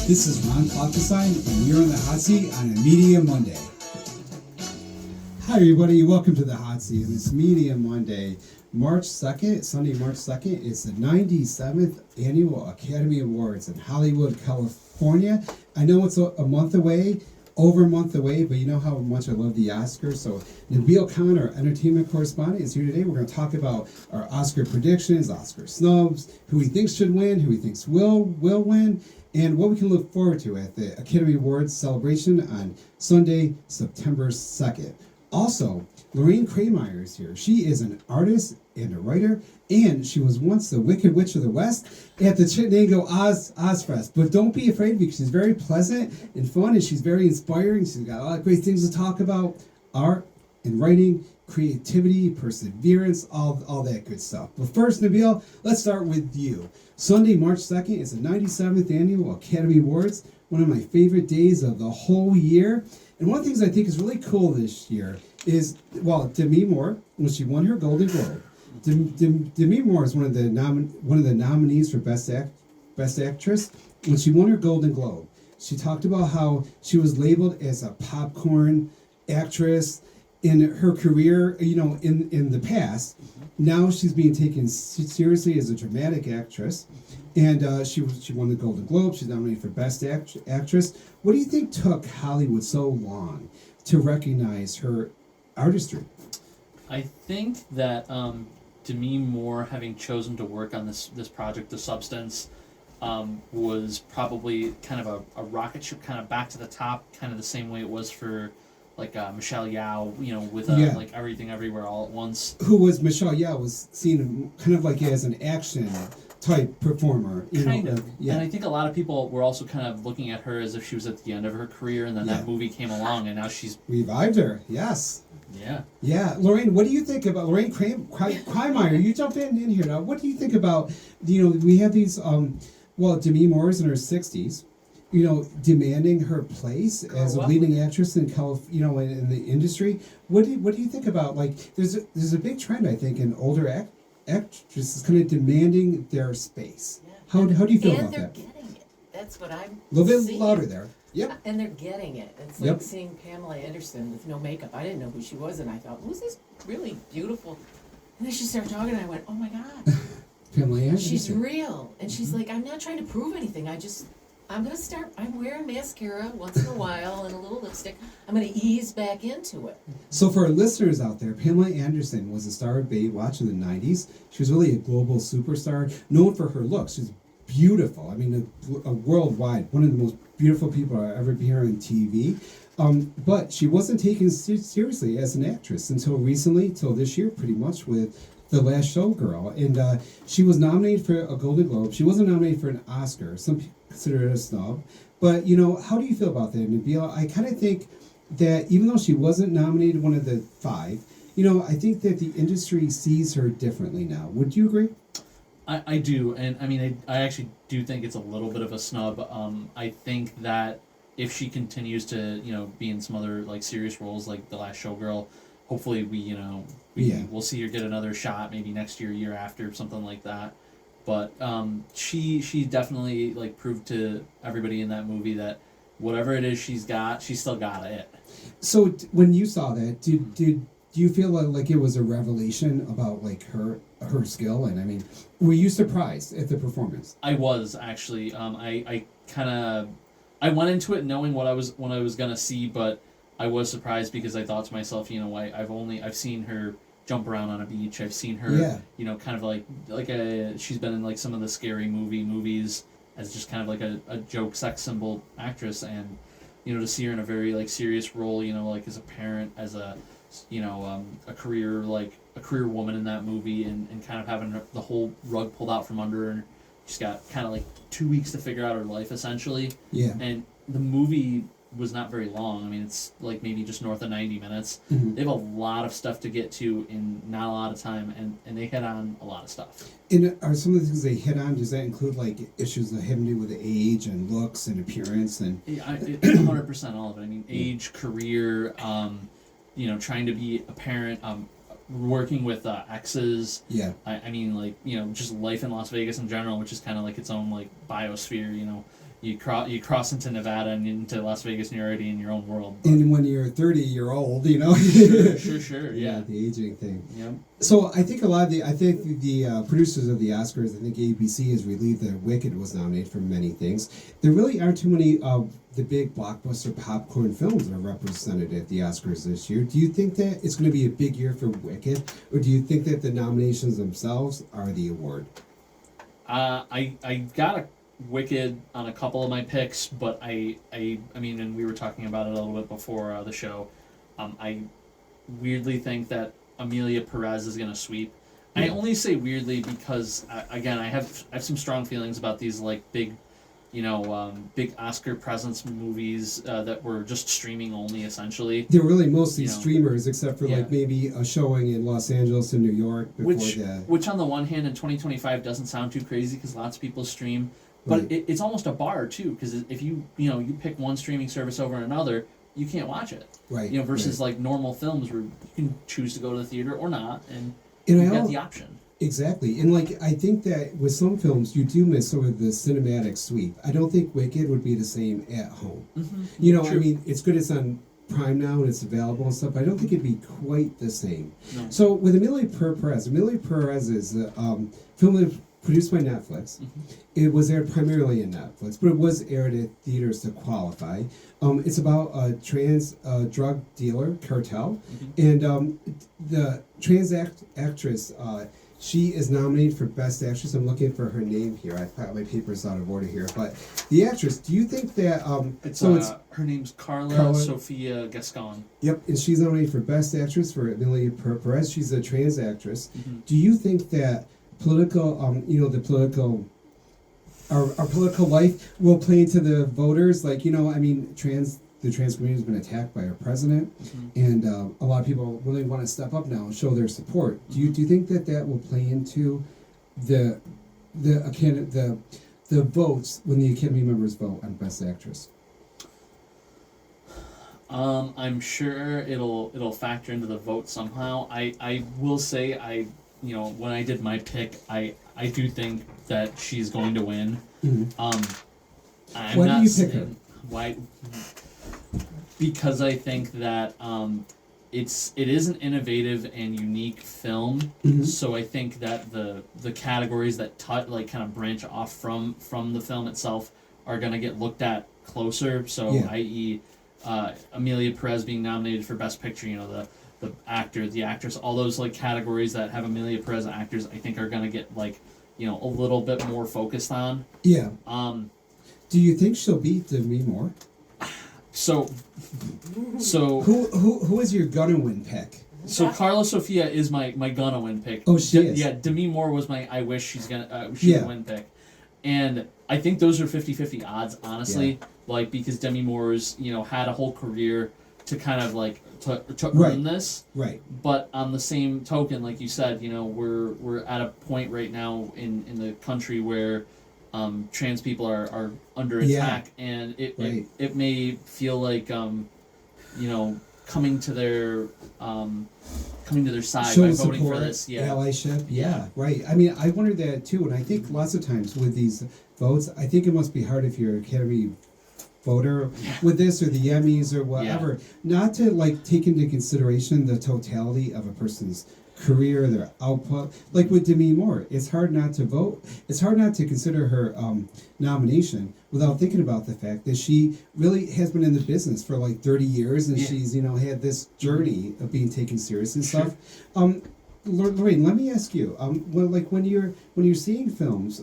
This is Ron Clockstein, and we're on the hot seat on a Media Monday. Hi, everybody. Welcome to the hot seat. This Media Monday, March 2nd, Sunday, March 2nd, is the 97th Annual Academy Awards in Hollywood, California. I know it's a month away, over a month away, but you know how much I love the Oscars. So Nabil Khan, our entertainment correspondent, is here today. We're going to talk about our Oscar predictions, Oscar snubs, who he thinks should win, who he thinks will win, and what we can look forward to at the Academy Awards celebration on Sunday, September 2nd. Also, Lorraine Kreimeyer is here. She is an artist and a writer, and she was once the Wicked Witch of the West at the Chittenango Ozfest. But don't be afraid, because she's very pleasant and fun, and she's very inspiring. She's got a lot of great things to talk about: art and writing, creativity, perseverance, all that good stuff. But first, Nabil, let's start with you. Sunday, March 2nd is the 97th Annual Academy Awards, one of my favorite days of the whole year. And one of the things I think is really cool this year is, well, Demi Moore, when she won her Golden Globe, Demi Moore is one of the nominees for Best Actress. When she won her Golden Globe, she talked about how she was labeled as a popcorn actress in her career, in the past. Now she's being taken seriously as a dramatic actress, and she won the Golden Globe. She's nominated for Best Actress. What do you think took Hollywood so long to recognize her artistry? I think that Demi Moore, having chosen to work on this project, The Substance, was probably kind of a rocket ship, kind of back to the top, kind of the same way it was for Michelle Yeoh, with like Everything Everywhere All at Once. Who was Michelle Yeoh was seen kind of like as an action type performer. Kind of. And I think a lot of people were also kind of looking at her as if she was at the end of her career, and then that movie came along, and now she's revived her. Yes. Yeah. Yeah. Lorraine, what do you think about Lorraine Kreimeyer? You jump in here now. What do you think about, we have these, Demi Moore's in her 60s, demanding her place as a leading actress in in the industry. What do you think about, there's a big trend, I think, in older actresses kind of demanding their space. Yeah. How do you feel about that? And they're getting it. That's what I'm a little bit seeing. Louder there. Yep. And they're getting it. It's like seeing Pamela Anderson with no makeup. I didn't know who she was, and I thought, who's this really beautiful? And then she started talking, and I went, oh my God. Pamela Anderson. She's real. And she's like, I'm not trying to prove anything. I'm wearing mascara once in a while and a little lipstick. I'm going to ease back into it. So for our listeners out there, Pamela Anderson was a star of Baywatch in the 90s. She was really a global superstar, known for her looks. She's beautiful. I mean, a worldwide, one of the most beautiful people I ever hear on TV. But she wasn't taken seriously as an actress until recently, till this year pretty much, with The Last Showgirl. And she was nominated for a Golden Globe. She wasn't nominated for an Oscar. Some people consider it a snub. But, how do you feel about that, Nabil? I kind of think that even though she wasn't nominated one of the 5, I think that the industry sees her differently now. Would you agree? I do, and I mean, I actually do think it's a little bit of a snub. I think that if she continues to, be in some other serious roles like The Last Showgirl, hopefully we'll see her get another shot, maybe next year, year after, something like that. But she definitely proved to everybody in that movie that whatever it is she's still got it. So when you saw that, did you feel like it was a revelation about her skill? And I mean, were you surprised at the performance? I was actually. I went into it knowing what I was gonna see, but I was surprised because I thought to myself, I've seen her jump around on a beach. I've seen her, kind of she's been in some of the Scary movies as just kind of a joke sex symbol actress, and to see her in a very serious role, as a parent, as a a career woman in that movie, and kind of having the whole rug pulled out from under her. She's got kind of 2 weeks to figure out her life, essentially. Yeah. And the movie was not very long. I mean, it's maybe just north of 90 minutes. Mm-hmm. They have a lot of stuff to get to in not a lot of time, and they hit on a lot of stuff. And are some of the things they hit on, does that include issues that have to do with age and looks and appearance? And 100% all of it. I mean, age, career, trying to be a parent, working with exes. Yeah. I mean, just life in Las Vegas in general, which is kind of its own biosphere. you cross into Nevada and into Las Vegas, and you're already in your own world. And when you're 30, you're old, you know. Sure. Yeah. The aging thing. Yep. So I think the producers of the Oscars, I think ABC is relieved that Wicked was nominated for many things. There really aren't too many of the big blockbuster popcorn films that are represented at the Oscars this year. Do you think that it's going to be a big year for Wicked, or do you think that the nominations themselves are the award? I got a Wicked on a couple of my picks, but I mean, and we were talking about it a little bit before the show. I weirdly think that Amelia Perez is going to sweep. Yeah. I only say weirdly because again, I have some strong feelings about these like big Oscar presence movies that were just streaming only essentially. They're really mostly streamers, except for like maybe a showing in Los Angeles and New York. Which on the one hand in 2025 doesn't sound too crazy because lots of people stream. But it's almost a bar too, because if you pick one streaming service over another, you can't watch it. Right. Versus like normal films where you can choose to go to the theater or not, and you get the option. Exactly, and like I think that with some films you do miss some of the cinematic sweep. I don't think Wicked would be the same at home. Mm-hmm. I mean, it's good it's on Prime now and it's available and stuff, but I don't think it'd be quite the same. No. So with Amelia Perez is a film that produced by Netflix. Mm-hmm. It was aired primarily in Netflix, but it was aired at theaters to qualify. It's about a trans drug dealer cartel, and the trans actress, she is nominated for Best Actress. I'm looking for her name here. I've got my papers out of order here, but the actress. Do you think that her name's Carla Sofia Gascon? Yep, and she's nominated for Best Actress for Amelia Perez. She's a trans actress. Mm-hmm. Do you think that our political life will play into the voters? Like, I mean, the trans community has been attacked by our president, and a lot of people really want to step up now and show their support. Do you think that will play into the votes when the Academy members vote on Best Actress? I'm sure it'll factor into the vote somehow. I will say when I did my pick, I do think that she's going to win. Mm-hmm. Why do you pick her? Why? Because I think that it is an innovative and unique film. Mm-hmm. So I think that the categories that kind of branch off from the film itself are going to get looked at closer. So, i.e., Amelia Perez being nominated for Best Picture. The actor, the actress, all those like categories that have Amelia Perez actors, I think are gonna get a little bit more focused on. Yeah. Do you think she'll beat Demi Moore? So. Who is your gonna win pick? So Carla Sofia is my gonna win pick. Oh, she is. Yeah, Demi Moore was my I wish she's gonna win pick, and I think those are 50-50 odds, honestly. Yeah. Because Demi Moore's had a whole career to kind of to earn this, right? But on the same token, like you said, we're at a point right now in the country where trans people are under attack, and it may feel like coming to their side show by support, voting for this, allyship, right. I mean, I wonder that too, and I think lots of times with these votes, I think it must be hard if you're Academy voter with this or the Emmys or whatever, not to take into consideration the totality of a person's career, their output. Like with Demi Moore, it's hard not to vote. It's hard not to consider her nomination without thinking about the fact that she really has been in the business for 30 years, and she's had this journey of being taken serious and stuff. Lorraine, let me ask you, when you're seeing films,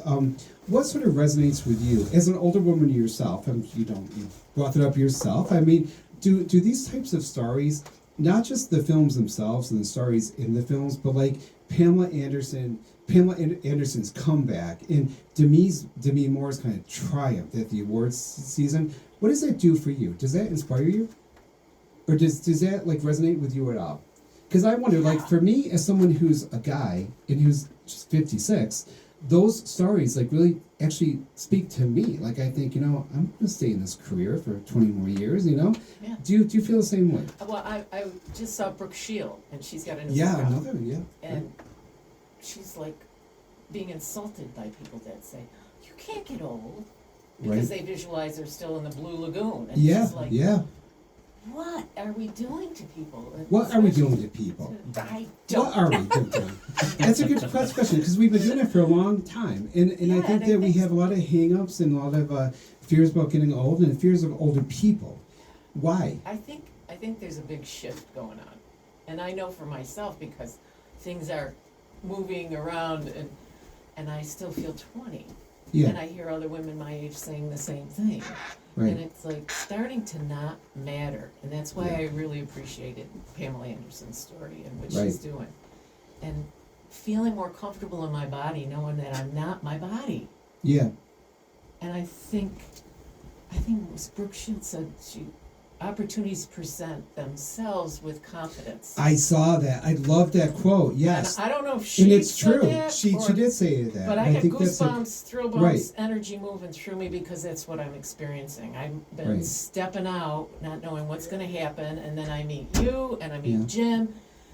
what sort of resonates with you as an older woman yourself? You brought it up yourself. I mean, do these types of stories, not just the films themselves and the stories in the films, but Pamela Anderson's comeback and Demi Moore's kind of triumph at the awards season, what does that do for you? Does that inspire you, or does that resonate with you at all? Because I wonder, for me, as someone who's a guy and who's just 56, those stories really actually speak to me. I think, I'm going to stay in this career for 20 more years, Yeah. Do you feel the same way? Well, I just saw Brooke Shield, and she's got a new book out. Another, And she's being insulted by people that say, you can't get old. because Right. they visualize they're still in the blue lagoon. And Yeah, it's just like, yeah. what are we doing to people? And What are we especially doing to people? I don't. What are we doing to them? That's a good question because we've been doing it for a long time. And I Yeah, think and I that we think have a lot of hang-ups and a lot of fears about getting old and fears of older people. Why? I think there's a big shift going on. And I know for myself because things are moving around and I still feel 20. Yeah, And I hear other women my age saying the same thing. And right. it's like starting to not matter. And that's why Yeah. I really appreciated Pamela Anderson's story and what Right. she's doing. And feeling more comfortable in my body, knowing that I'm not my body. Yeah, And I think Miss Brooke Shields said opportunities present themselves with confidence. I saw that. I love that quote. Yes. And I don't know if she And it's said true. that She or- did say that. But I And got think that's goosebumps, thrill bumps, right. energy moving through me because that's what I'm experiencing. I've been Right. stepping out, not knowing what's going to happen, and then I meet you, and I meet Yeah. Jim,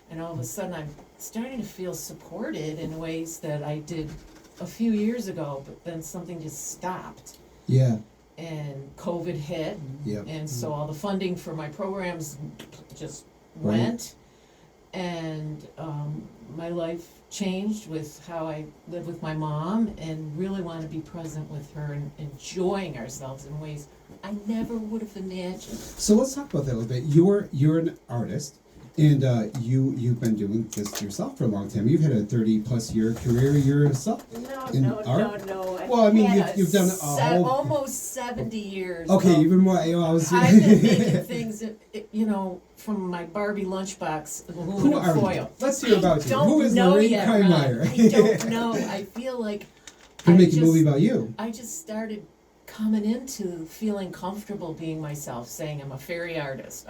and all of a sudden I'm starting to feel supported in ways that I did a few years ago, but then something just stopped. Yeah. And COVID hit, Yep. and so all the funding for my programs just Right. went, and my life changed with how I live with my mom, and really want to be present with her and enjoying ourselves in ways I never would have imagined. So let's talk about that a little bit. You're an artist, and you've been doing this yourself for a long time. You've had a 30+ year career yourself. No, In no, art? no, no. Well, I mean, I've you've done a whole- almost 70 years. Okay, of- even more. You know, I was. I've been making things, from my Barbie lunchbox, Who aluminum are foil. you? Let's hear about you. Don't Who is know Lorraine yet, Kreimeyer? Ron. I don't know. I feel like We're I making a movie just- about you. I just started coming into feeling comfortable being myself, saying I'm a fairy artist.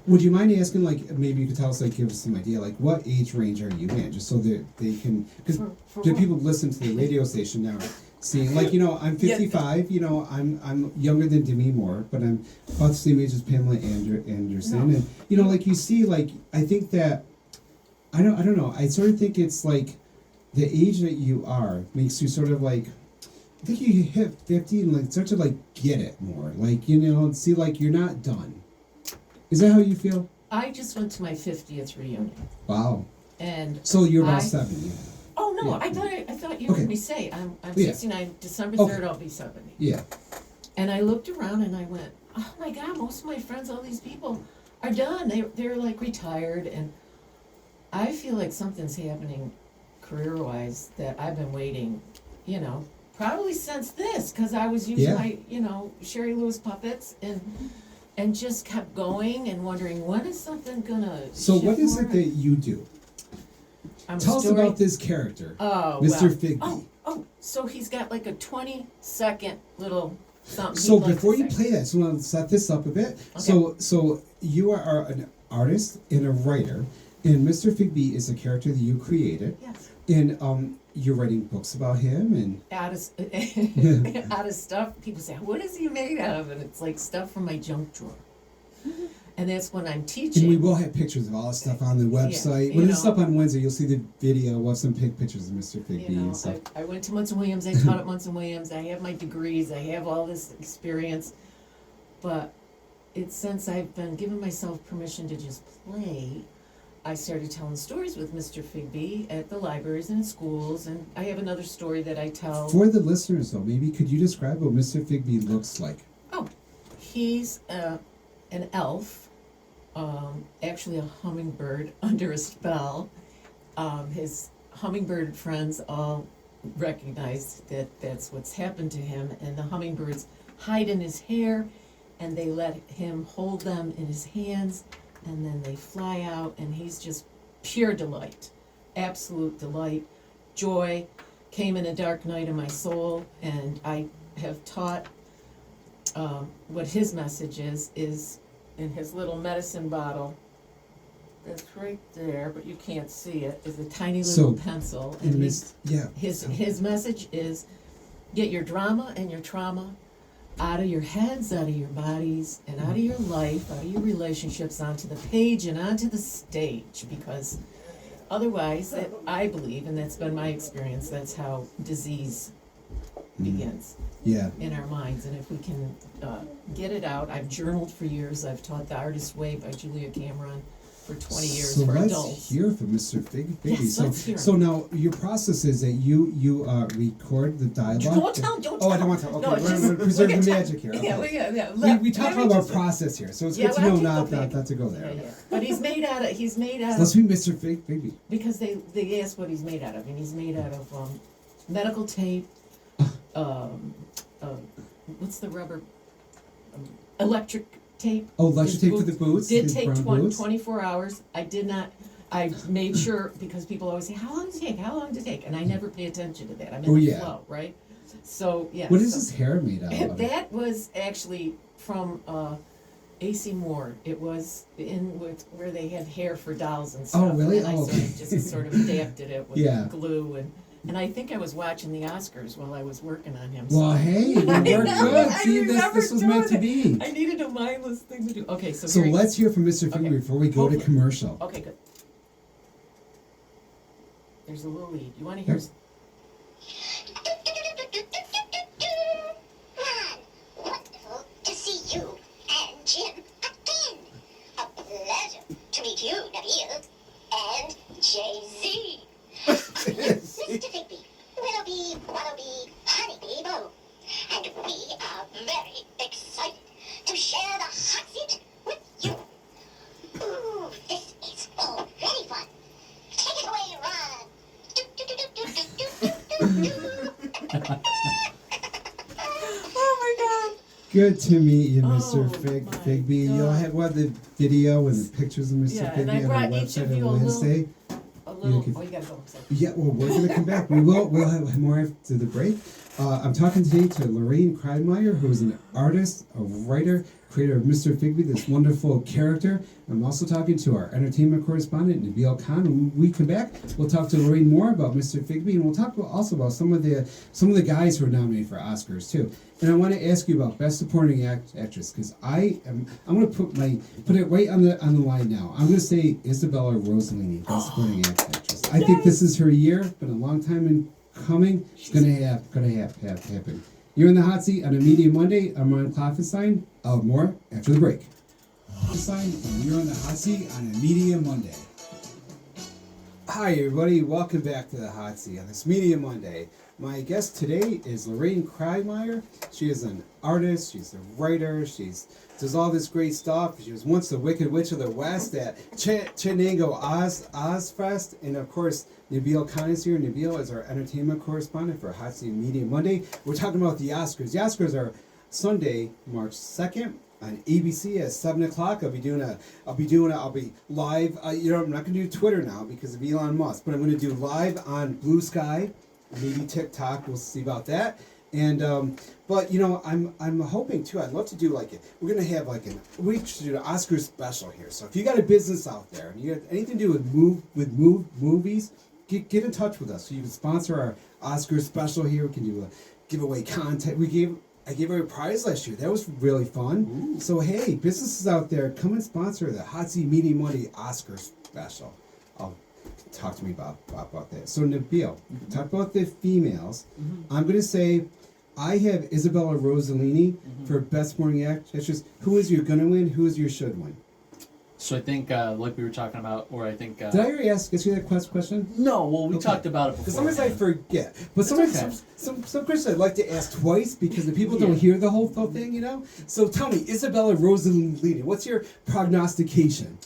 Would you mind asking, like, maybe you could tell us, like, give us some idea, like, what age range are you in, just so that they can, because For the what? people listen to the radio station now, seeing, like, I'm Yeah. 55, I'm younger than Demi Moore, but I'm about the same age as Pamela Anderson, No. and like you see, like, I think that, I don't know, I sort of think it's like the age that you are makes you sort of like. I think you hit 50 and like start to like get it more, like and see like you're not done. Is that how you feel? I just went to my 50th reunion, Wow. and So you're about I- 70. oh no, Yeah. I thought you Okay. heard me say I'm Yeah. 69. December Okay. 3rd, I'll be 70. Yeah. And I looked around and I went, oh my God, most of my friends, all these people are done. They're like retired, and I feel like something's happening career-wise that I've been waiting, probably since this, because I was using Yeah. my, Sherry Lewis puppets and just kept going and wondering when is something gonna So shift what is more? it that you do? I'm a Tell us story- about this character, Oh, Mr. well. Figby. Oh, so he's got like a 20-second little something. So he'd like to before you say. play that, I just want to set this up a bit. So you are an artist and a writer, and Mr. Figby is a character that you created, Yes. and you're writing books about him, and Out of stuff, people say, what is he made out of? And it's like stuff from my junk drawer. And that's when I'm teaching. and we will have pictures of all this stuff on the website. you When it's know. up on Wednesday, you'll see the video. We'll have some pictures of Mr. Figby You know, and stuff. I went to Munson Williams, I taught at Munson Williams, I have my degrees, I have all this experience, but it's since I've been giving myself permission to just play, I started telling stories with Mr. Figby at the libraries and schools, and I have another story that I tell. For the listeners, though, maybe could you describe what Mr. Figby looks like? Oh, he's an elf, actually a hummingbird under a spell. His hummingbird friends all recognize that that's what's happened to him, and the hummingbirds hide in his hair, and they let him hold them in his hands, and then they fly out, and he's just pure delight, absolute delight, joy. Came in a dark night of my soul, and I have taught what his message is in his little medicine bottle. That's right there, but you can't see it. Is a tiny little pencil, and his message is: get your drama and your trauma out of your heads, out of your bodies, and out of your life, out of your relationships, onto the page and onto the stage, because otherwise, I believe, and that's been my experience, that's how disease begins Yeah. in our minds, and if we can get it out. I've journaled for years. I've taught The Artist's Way by Julia Cameron for 20 years So for let's adults. hear from Mr. Figby. Yes, let's hear So him. now your process is that you record the dialogue. Don't tell. Oh, I don't want to tell. Okay, No, we're just going to preserve look the at magic here. Yeah, Okay. yeah. We talk about our process here, so it's good to know not to go there. Yeah. But he's made out of. So let's meet Mr. Figby. Because they asked what he's made out of, and he's made out of medical tape. What's the rubber? Electric tape. Oh, electric tape for the boots. Did his take brown boots? 24 hours. I did not. I made sure, because people always say, "How long did it take? How long did it take?" And I never pay attention to that. I'm in the flow, right? So yeah. What is his hair made out of? That was actually from AC Moore. It was in where they had hair for dolls and stuff. Oh, really? And I just sort of adapted it with glue and I think I was watching the Oscars while I was working on him. Well, so. hey, you worked good. I See, remember this was meant to doing be. I needed a mindless thing to do. Okay, so So here let's hear from Mr. Figby Okay. before we go to commercial. Okay, good. There's a little lead. You want to hear? Yep. Wonderful to see you and Jim again. A pleasure to meet you, Nabil, and Jay-Z. Mr. Figby, Willoughby, Wallaby, Honeybee Bow. And we are very excited to share the hot seat with you. Ooh, this is already fun. Take it away, Ron. Do, do, do, do, do, do, do, do, do. Oh my God! Good to meet you, Mr. Oh, Figby. my You'll God. have the video and the pictures of Mr. Yeah, and I Figby on brought our each website of on you a little- Wednesday. A little. can- Oh, you gotta go. I'm sorry. Yeah, well, we're going to come back. We'll have more after the break. I'm talking today to Lorraine Kreimeyer, who is an artist, a writer, creator of Mr. Figby, this wonderful character. I'm also talking to our entertainment correspondent, Nabil Khan. When we come back, we'll talk to Lorraine more about Mr. Figby, and we'll talk also about some of the guys who are nominated for Oscars too. And I want to ask you about Best Supporting Actress, because I'm going to put it right on the line now. I'm going to say Isabella Rossellini, Best Supporting Actress. I think this is her year. Been a long time in coming. It's gonna happen. You're in the hot seat on a Media Monday. I'm Ron Klopfenstein. More after the break. You're on the hot seat on a Media Monday. Hi everybody, welcome back to the hot seat on this Media Monday. My guest today is Lorraine Kreimeyer. She is an artist, she's a writer, does all this great stuff. She was once the Wicked Witch of the West at Chenango Ozfest. And of course, Nabil Khan is here. Nabil is our entertainment correspondent for Hot Seat Media Monday. We're talking about the Oscars. The Oscars are Sunday, March 2nd. On ABC at 7 o'clock. I'll be live. I'm not gonna do Twitter now because of Elon Musk, but I'm gonna do live on Blue Sky, maybe TikTok. We'll see about that. And but I'm hoping too. I'd love to do we're gonna have we should do an Oscar special here. So if you got a business out there and you have anything to do with movies, get in touch with us so you can sponsor our Oscar special here. We can do a giveaway content. I gave away a prize last year. That was really fun. Ooh. So hey, businesses out there, come and sponsor the Hot Seat Media Monday Oscar special. Talk to me about that. So Nabil, talk about the females. I'm going to say I have Isabella Rossellini for Best Supporting Actress. Who is your going to win? Who is your should win? So I think, like we were talking about, or I think... Did I already ask you that question? No, well, we talked about it before. Because sometimes I forget. But sometimes some questions I'd like to ask twice because the people don't hear the whole thing, So tell me, Isabella Rossellini, what's your prognostication?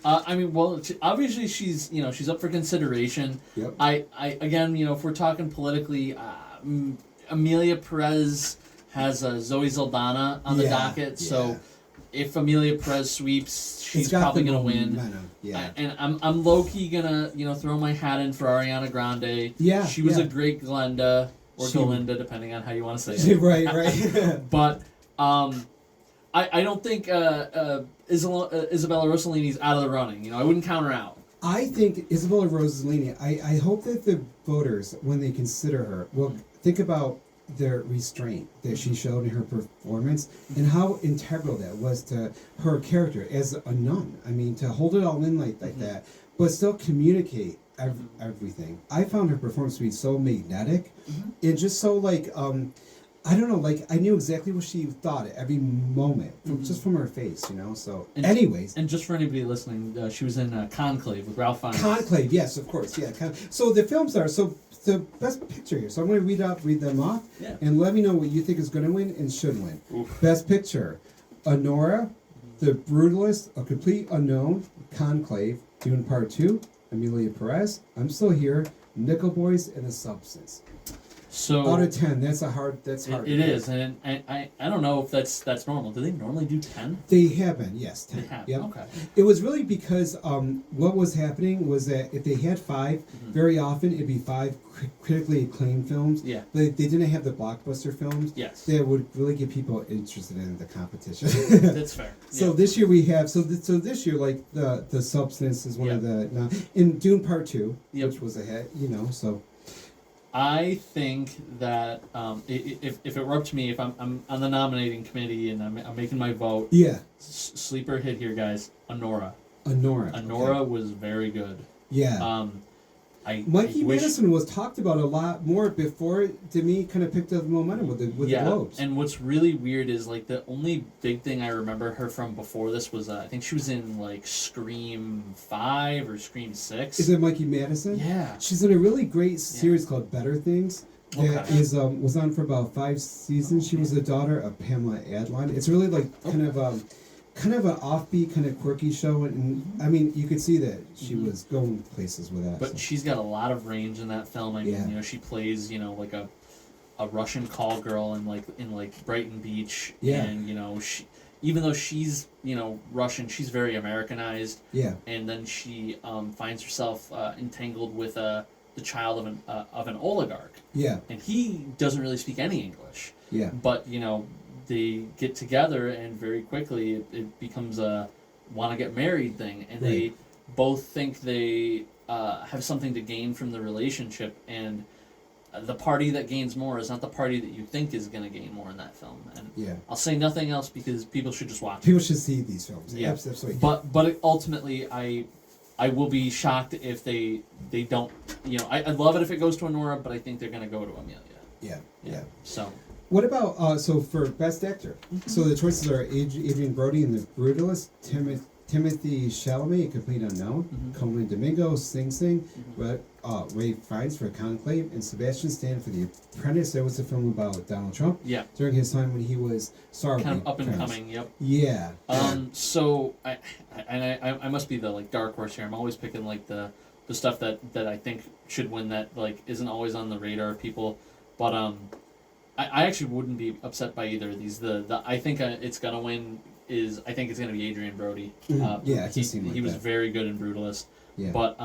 Obviously she's up for consideration. Yep. I again, if we're talking politically, Amelia Perez has Zoe Saldana on the docket, so... If Amelia Perez sweeps, she's probably gonna win. Yeah. And I'm low key gonna throw my hat in for Ariana Grande. Yeah. She was a great Glenda or Galinda, depending on how you want to say it. Right. But I don't think Isabella Rossellini's out of the running. I wouldn't count her out. I think Isabella Rossellini. I hope that the voters, when they consider her, will think about the restraint that she showed in her performance and how integral that was to her character as a nun. I mean, to hold it all in like that, but still communicate everything. I found her performance to be so magnetic, Mm-hmm. and just so like I don't know, like I knew exactly what she thought at every moment, just from her face, you know. So, And- anyways, And just for anybody listening, she was in Conclave with Ralph Fiennes. Conclave, yes, of course, yeah. So the films are the best picture here. So I'm going to read them off, Yeah. and let me know what you think is going to win and should win. Oof. Best picture: Honora, The Brutalist, A Complete Unknown, Conclave, Dune Part 2, Amelia Perez, I'm Still Here, Nickel Boys, and The Substance. So Out of 10, that's hard. it is, and I don't know if that's normal. Do they normally do 10? They have been, yes, 10. They have. Yep. Okay. It was really because what was happening was that if they had 5, very often it'd be 5 critically acclaimed films. Yeah. They didn't have the blockbuster films. Yes. That would really get people interested in the competition. That's fair. So Yeah. this year we have so this year like the Substance is one of the in Dune Part 2, Yep. which was a hit, you know. So I think that if it were up to me, if I'm on the nominating committee and I'm making my vote, yeah, sleeper hit here, guys. Honora. Honora. Honora Okay. was very good. Yeah. I Mikey wish, Madison was talked about a lot more before Demi kind of picked up momentum with the Globes. And what's really weird is like the only big thing I remember her from before this was I think she was in like Scream 5 or Scream 6. Is it Mikey Madison? Yeah. She's in a really great series called Better Things. That Okay. is was on for about 5 seasons. She was the daughter of Pamela Adlon. It's really like kind of an offbeat, kind of quirky show, and I mean you could see that she was going places with that. But so. she's got a lot of range in that film. I mean, Yeah. you know, she plays, you know, like a Russian call girl in like Brighton Beach. Yeah. And you know, even though she's, you know, Russian, she's very Americanized. Yeah. And then she finds herself entangled with the child of an oligarch. Yeah. And he doesn't really speak any English. Yeah. But you know, they get together, and very quickly it becomes a want to get married thing, and they both think they have something to gain from the relationship, and the party that gains more is not the party that you think is going to gain more in that film. And Yeah. I'll say nothing else because people should just watch People it. should see these films. Yeah. Absolutely. But ultimately, I will be shocked if they don't. You know, I'd love it if it goes to Honora, but I think they're going to go to Amelia. Yeah. Yeah. So. What about so for Best Actor? So the choices are Adrian Brody in The Brutalist, Timothy Chalamet, A Complete Unknown, Coleman Domingo, Sing Sing, Ray Fiennes for Conclave, and Sebastian Stan for The Apprentice. That was a film about Donald Trump. Yeah. During his time when he was Kind of up and coming. Yep. Yeah. So I must be the like dark horse here. I'm always picking like the stuff that I think should win that like isn't always on the radar of people, but I actually wouldn't be upset by either of these. The I think it's gonna win is I think it's gonna be Adrian Brody. Yeah, it seemed like he was that. very good in Brutalist. Yeah. But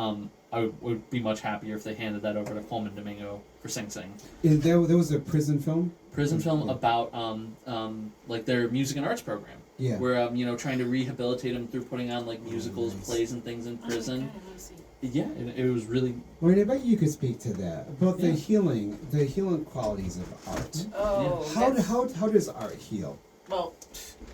I would be much happier if they handed that over to Coleman Domingo for Sing Sing. There was a prison film. Prison film Yeah. about like their music and arts program. Yeah. Where you know, trying to rehabilitate them through putting on like musicals, nice. plays, and things in prison. Oh my God, I wanna see. Yeah, and it was really. Lorraine, I bet you could speak to that about the Yeah. healing qualities of art. Oh, How that's- does art heal? well,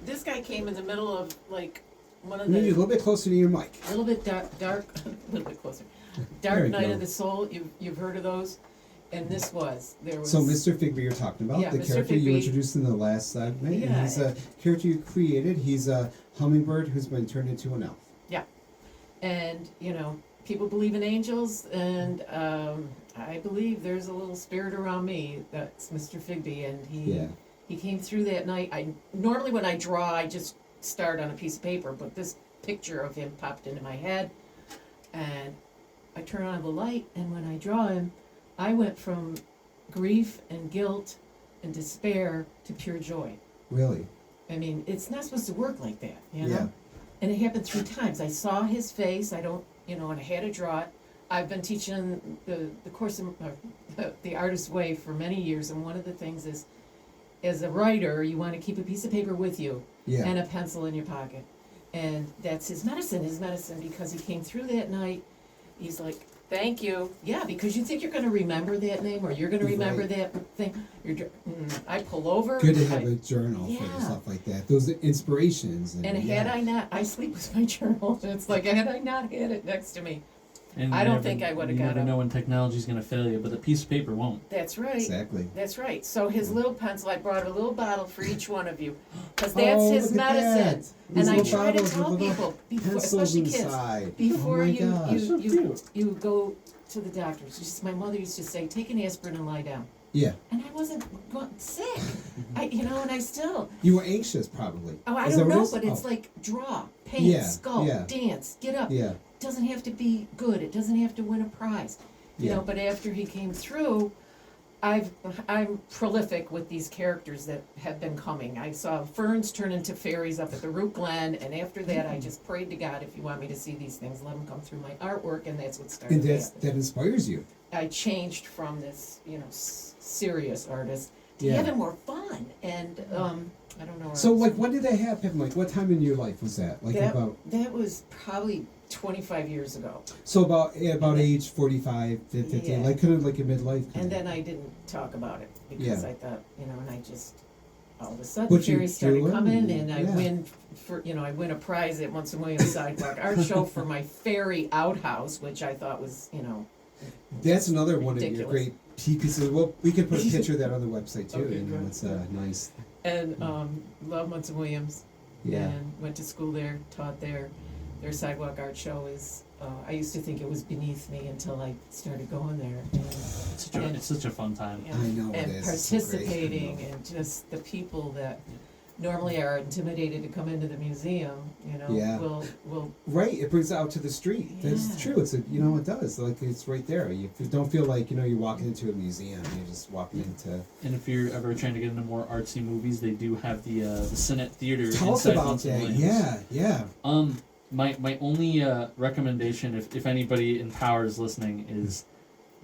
this guy came in the middle of like one of You need a the little bit closer to your mic. a little bit dark, a little bit closer. There Dark we Night go. of the Soul. You've heard of those, and there was. So Mr. Figby you're talking about, Yeah, the Mr. character you Figby. introduced in the last segment. Yeah. And he's a character you created. He's a hummingbird who's been turned into an elf. And you know, people believe in angels, and I believe there's a little spirit around me. That's Mr. Figby, and Yeah. he came through that night. I normally when I draw, I just start on a piece of paper, but this picture of him popped into my head, and I turn on the light, and when I draw him, I went from grief and guilt and despair to pure joy. Really? I mean, it's not supposed to work like that, you know? Yeah. And it happened 3 times. I saw his face, and I had to draw it. I've been teaching the course in the artist's way for many years, and one of the things is, as a writer, you want to keep a piece of paper with you Yeah. and a pencil in your pocket. And that's his medicine, because he came through that night. He's like, thank you. Yeah, because you think you're going to remember that name, or you're going to remember Right. that thing. I pull over. Good to have a journal for Yeah. stuff like that. Those inspirations. And had I not, I sleep with my journal. It's like, had I not had it next to me, And I you don't never- think I would have You got never up. know when technology's going to fail you, but the piece of paper won't. That's right. Exactly. That's right. So his little pencil, I brought a little bottle for each one of you, because that's Oh, his look at medicine. that. These And I little try to bottles tell with little people, before, pencils especially kids, inside. before oh my you, gosh. So you cute. you go to the doctors. My mother used to say, take an aspirin and lie down. Yeah. And I wasn't sick. And I still. You were anxious, probably. Oh, I Is don't that what it know, is? but it's Oh. like draw, paint, Yeah, sculpt, yeah. dance, get up. Yeah. It doesn't have to be good. It doesn't have to win a prize. You Yeah. know, but after he came through, I'm prolific with these characters that have been coming. I saw ferns turn into fairies up at the Root Glen, and after that, I just prayed to God, if you want me to see these things, let them come through my artwork, and that's what started And to that happen. inspires you. I changed from this, serious artist to Yeah. having more fun, and I don't know. where So, I was like, when did that happen? Like, what time in your life was that? Like, about that was probably 25 years ago. so about age 45, 50, Yeah. like kind of like a midlife. Kind And of. then I didn't talk about it because Yeah. I thought, and I just all of a sudden But you fairies started do it, coming, and I yeah. win I win a prize at Once in Williams Sidewalk Art Show for my fairy outhouse, which I thought was, That's another one of your ridiculous. great pieces. Well, we could put a picture of that on the website too. Okay, good. It's nice. And love Once in Williams. Yeah. And went to school there, taught there. Their sidewalk art show is. I used to think it was beneath me until I started going there. And, It's such a fun time. yeah, I know it and is. It's so great. participating and just the people that normally are intimidated to come into the museum, Yeah. will Right, it brings it out to the street. That's Yeah. true. It does. Like it's right there. You don't feel like you're walking into a museum. You're just walking into. And if you're ever trying to get into more artsy movies, they do have the Cinet Theater Tell us inside about Once in that. Williams. Yeah. My only recommendation, if anybody in power is listening, is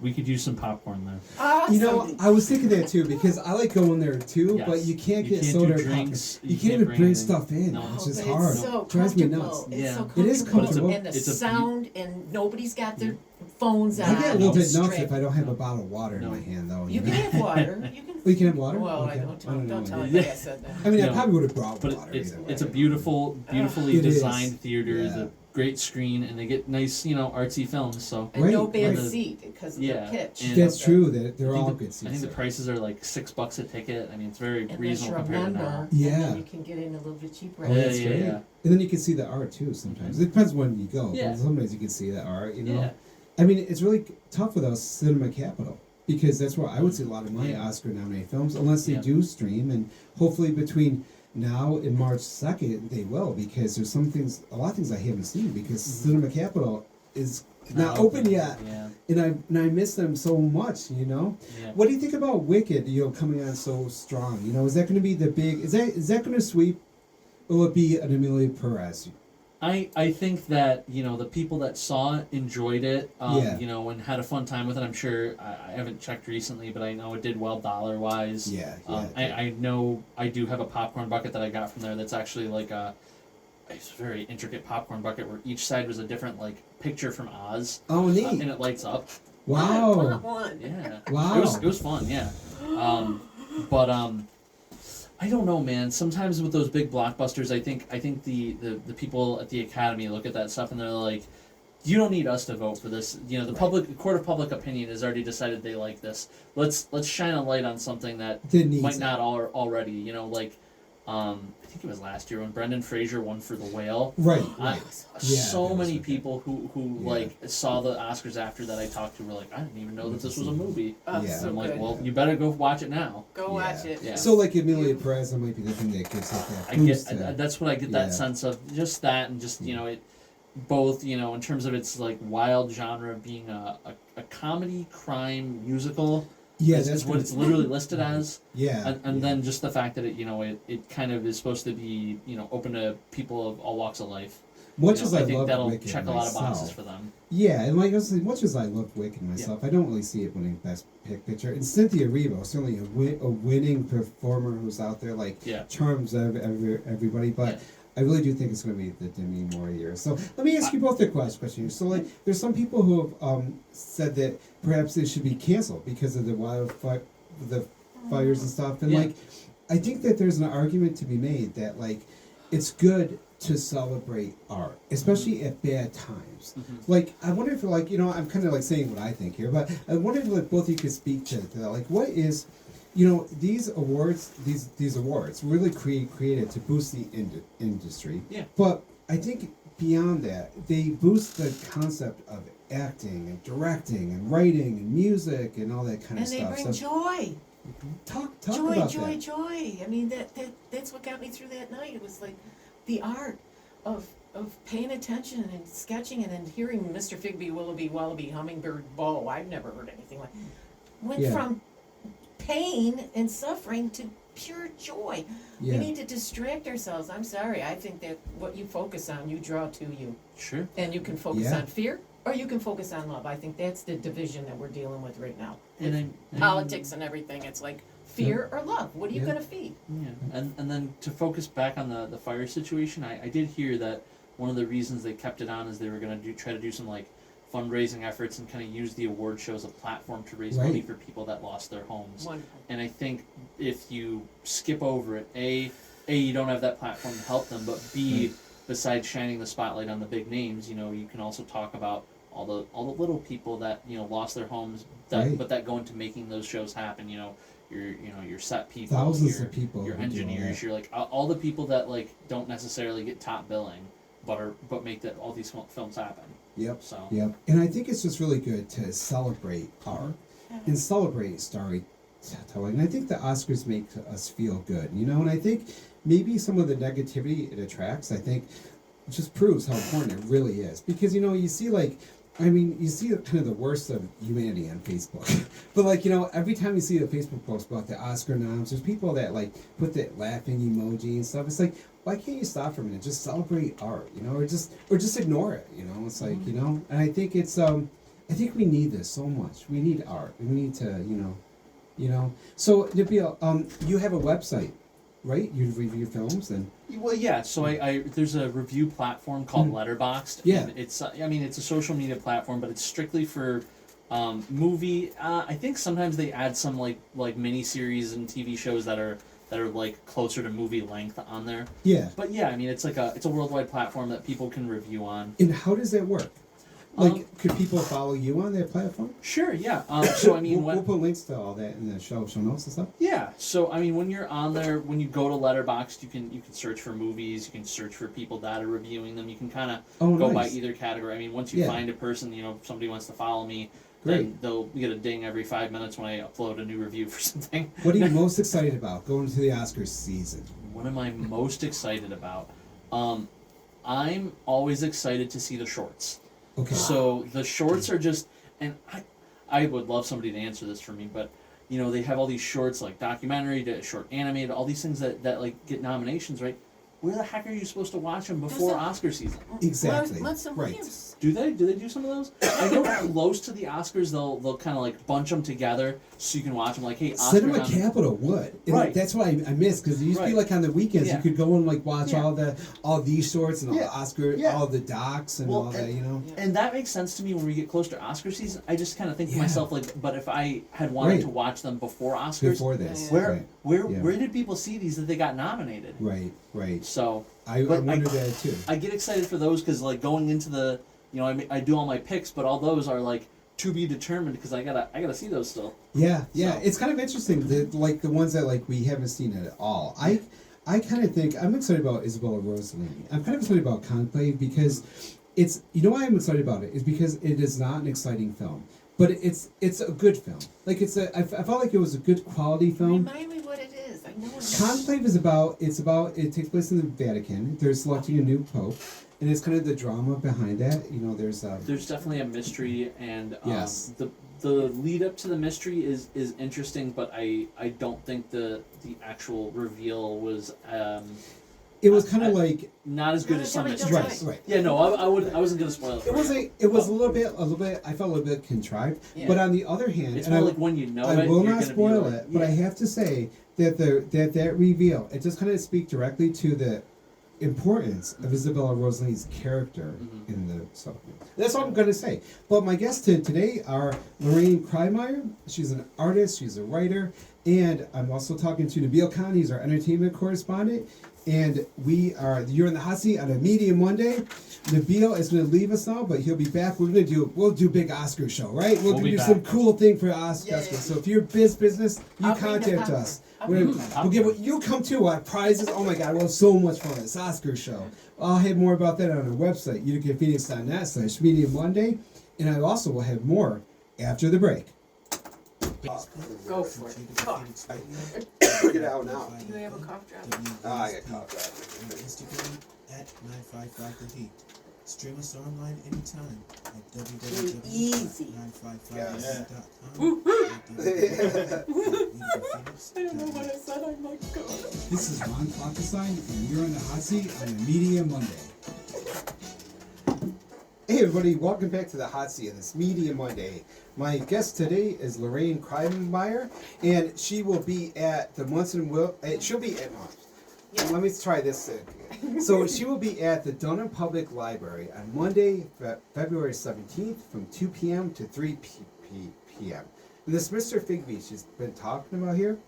we could use some popcorn there. awesome. I was thinking that too because I like going there too, Yes. but you can't You get can't soda do or popcorn. drinks, You you can't can't even bring bring anything. stuff in. No. It's Oh, just but hard. It's so Drives me comfortable. nuts. It's Yeah. so It comfortable. is comfortable. And the It's a sound, and nobody's got their phones on. I get a little bit Straight. nuts if I don't have a bottle of water in No. my hand though. You can have water. You can. Oh, you can have water? Well, Okay. I don't tell. I don't Don't know. tell Yeah. anybody I said that. I mean, I No. probably would have brought But water. it's either it's a way. beautifully It is. designed theater. Yeah. The great screen, and they get nice artsy films. So And no Right, bad right. seat because of Yeah, the pitch. and- That's of the- true. That they're I think all the- good I seats. think the there. prices are like $6 a ticket. I mean, it's very Unless reasonable you're a compared to member, now. and Yeah. then you can get in a little bit cheaper. Oh, Yeah, that's yeah, right. yeah. And then you can see the art too. Sometimes it depends when you go. Yeah. But sometimes you can see the art. Yeah. I mean, it's really tough with us cinema capital because that's where I would see a lot of my Yeah. Oscar-nominated films, unless they Yeah. do stream. And hopefully between now and March 2nd, they will because there's a lot of things I haven't seen because Cinema Capital is not open yet, Yeah. and I miss them so much. Yeah. What do you think about Wicked? Coming on so strong. Is that going to be the big? Is that going to sweep? Or will it be an Amelia Perez? I think that the people that saw it enjoyed it, Yeah. and had a fun time with it. I'm sure I haven't checked recently, but I know it did well dollar wise. Yeah. I know I do have a popcorn bucket that I got from there. That's actually like it's a very intricate popcorn bucket where each side was a different picture from Oz, Oh, neat! and it lights up. I want Wow! one. Yeah. Wow! It was fun. Yeah. But I don't know, man. Sometimes with those big blockbusters, I think the people at the Academy look at that stuff and they're like, you don't need us to vote for this. The court of public opinion has already decided they like this. Let's shine a light on something that That needs might it. not already. I think it was last year when Brendan Fraser won for The Whale. Right. I, Yeah, so that was many okay. people who Yeah. saw the Oscars after that I talked to were like, I didn't even know that this was a movie. Oh, Yeah. So so I'm like, good. well, you better go watch it now. Go watch it. Yeah. So Amelia Perez, that might be the thing that gives it that I boost. get that's what I get that Yeah. sense of, just that, and just it both in terms of its wild genre of being a comedy crime musical. Yeah, is, that's is what good. it's literally listed as. Yeah. And then just the fact that it kind of is supposed to be open to people of all walks of life. Much as I think love that'll Wicked check a lot of boxes myself. for them. Yeah, and like I was saying, much as I love Wicked myself, I don't really see it winning Best Picture. And Cynthia Erivo, certainly a winning performer who's out there, Yeah. charms everybody. But Yeah. I really do think it's going to be the Demi Moore year. So let me ask you both a question. So there's some people who have said that perhaps it should be canceled because of the the fires and stuff. And Yeah. I think that there's an argument to be made that it's good to celebrate art, especially at bad times. Mm-hmm. Like, I wonder if, like, you know, I'm kind of like saying what I think here, but I wonder if like both of you could speak to that. Like, what is, you know, these awards, these awards really created to boost the industry. Yeah. But I think beyond that, they boost the concept of acting and directing and writing and music and all that kind And of they stuff. bring joy. Talk Joy, about joy, that. joy. I mean, that's what got me through that night. It was like the art of paying attention and sketching it and hearing Mr. Figby, Willoughby, Wallaby, Hummingbird, Bow. I've never heard anything like went Yeah. from pain and suffering to pure joy. Yeah. We need to distract ourselves. I'm sorry. I think that what you focus on, you draw to you. Sure. And you can focus Yeah. on fear or you can focus on love. I think that's the division that we're dealing with right now. And With then politics and everything. It's like fear or love. What are you Yeah. going to feed? Yeah, and then to focus back on the fire situation, I did hear that one of the reasons they kept it on is they were going to try to do some like fundraising efforts and kind of use the award show as a platform to raise money Right. for people that lost their homes. Wonderful. And I think if you skip over it, a you don't have that platform to help them, but B, besides shining the spotlight on the big names, you know, you can also talk about all the little people that, you know, lost their homes that Right. but that go into making those shows happen. You know, your set people, Thousands your, of people your who do all engineers, that. your like all the people that like don't necessarily get top billing, but make that all these films happen. Yep. So Yep. And I think it's just really good to celebrate art and celebrate storytelling. And I think the Oscars make us feel good, you know. And I think maybe some of the negativity it attracts, I think, just proves how important it really is. Because, you know, you see like, I mean, you see kind of the worst of humanity on Facebook. But like, you know, every time you see a Facebook post about the Oscar noms, there's people that like put that laughing emoji and stuff. It's like, why can't you stop for a minute? Just celebrate art, you know, or just ignore it, you know? It's like, you know, and I think it's I think we need this so much. We need art. We need to, you know. So Nabil, you have a website, right? You review films and well, yeah. So I there's a review platform called Letterboxd. Yeah. And it's I mean it's a social media platform, but it's strictly for movie. I think sometimes they add some like mini series and TV shows that are like closer to movie length on there. yeah. But yeah, I mean it's a worldwide platform that people can review on. And how does that work? Like, could people follow you on that platform? Sure, yeah. So I mean, we'll put links to all that in the show notes and stuff. yeah. So I mean, when you're on there, when you go to Letterboxd, you can search for movies, you can search for people that are reviewing them. You can kind of go by nice. either category. I mean, once you Yeah. find a person, you know, somebody wants to follow me, Great. then they'll get a ding every 5 minutes when I upload a new review for something. What are you most excited about going into the Oscars season? What am I most excited about? I'm always excited to see the shorts. Okay. So the shorts are just, and I would love somebody to answer this for me, but you know they have all these shorts like documentary, short animated, all these things that like get nominations, right? Where the heck are you supposed to watch them before Oscar season? Exactly. Munson Right. Williams. Do they do some of those? I know close to the Oscars they'll kind of like bunch them together so you can watch them. Like, hey, Oscar Cinema nom- Capital would. And Right. That's what I missed because it used to be Right. like on the weekends Yeah. you could go and like watch Yeah. all these shorts and all Yeah. the Oscar, Yeah. all the docs and Well, all that, you know. And that makes sense to me when we get close to Oscar season. I just kind of think to Yeah. myself like, but if I had wanted Right. to watch them before Oscars, Before this, where right. Yeah. where did people see these that they got nominated? Right. So I But wonder that too. I get excited for those because like going into the, you know, I do all my picks, but all those are like to be determined because I gotta see those still. Yeah. So- It's kind of interesting that like the ones that like we haven't seen at all. I kind of think I'm excited about Isabella Rossellini. I'm kind of excited about Conclave because it's, you know why I'm excited about it is because it is not an exciting film, but it's a good film. Like I felt like it was a good quality film. Remind me what it is. I know it's Conclave is it takes place in the Vatican. They're selecting a new pope, and it's kind of the drama behind that. You know, there's Definitely a mystery, and Yes. the lead up to the mystery is interesting, but I don't think the actual reveal was it was kind of like not as good as some Don't tell mysteries. me. right. Yeah, no, I wasn't gonna spoil it. It was a little bit. I felt a little bit contrived. Yeah. But on the other hand, It's and more I, like when you know I it, will you're not gonna spoil be like, it, but I yeah. have to say that that reveal it just kind of speak directly to the importance of Isabella Rossellini's character Mm-hmm. in the so that's all I'm going to say. But my guests today are Lorraine Kreimeyer. She's an artist, she's a writer, and I'm also talking to Nabil Khan. He's our entertainment correspondent. And you're in the hot seat on a Media Monday. Nabil is going to leave us now, but he'll be back. We'll do a big Oscar show, right? We'll do some cool thing for Oscars. So if you're business, you contact us. You come too. Prizes. Oh my God, we'll have so much fun. It's Oscar show. I'll have more about that on our website, uticaphoenix.net/Media Monday. And I also will have more after the break. Go for it. Get out now. Do you have a cough drop? I got cough drop. Instagram at 955 Stream us online anytime at www.955.com. I don't know what I said. I'm like, God. This is Ron Kloppenstein, and you're on the hot seat on a Media Monday. Hey everybody, welcome back to the hot seat of this Media Monday. My guest today is Lorraine Kreimeyer, and she will be at the Munson Will. She'll be at. Let me try this. So she will be at the Dunham Public Library on Monday, February 17th, from 2 p.m. to 3 p.m. And this Mr. Figby she's been talking about here,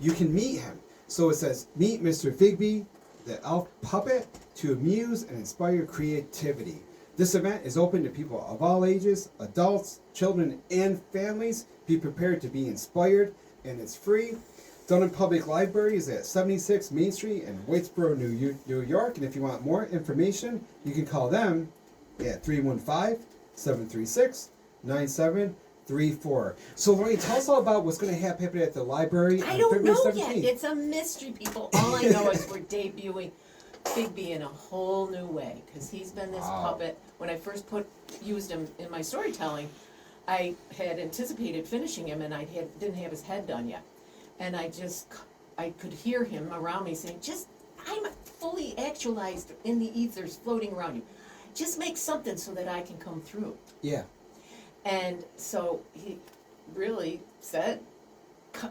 you can meet him. So it says, meet Mr. Figby, the elf puppet, to amuse and inspire creativity. This event is open to people of all ages, adults, children, and families. Be prepared to be inspired, and it's free. Dunham Public Library is at 76 Main Street in Whitesboro, New York. And if you want more information, you can call them at 315-736-9734. So, Lorraine, tell us all about what's going to happen at the library I on don't February know 17th. yet. It's a mystery, people. All I know is we're debuting Figby in a whole new way, because he's been this puppet. When I first used him in my storytelling, I had anticipated finishing him, and didn't have his head done yet. And I could hear him around me saying, I'm fully actualized in the ethers floating around you. Just make something so that I can come through. Yeah. And so he really said,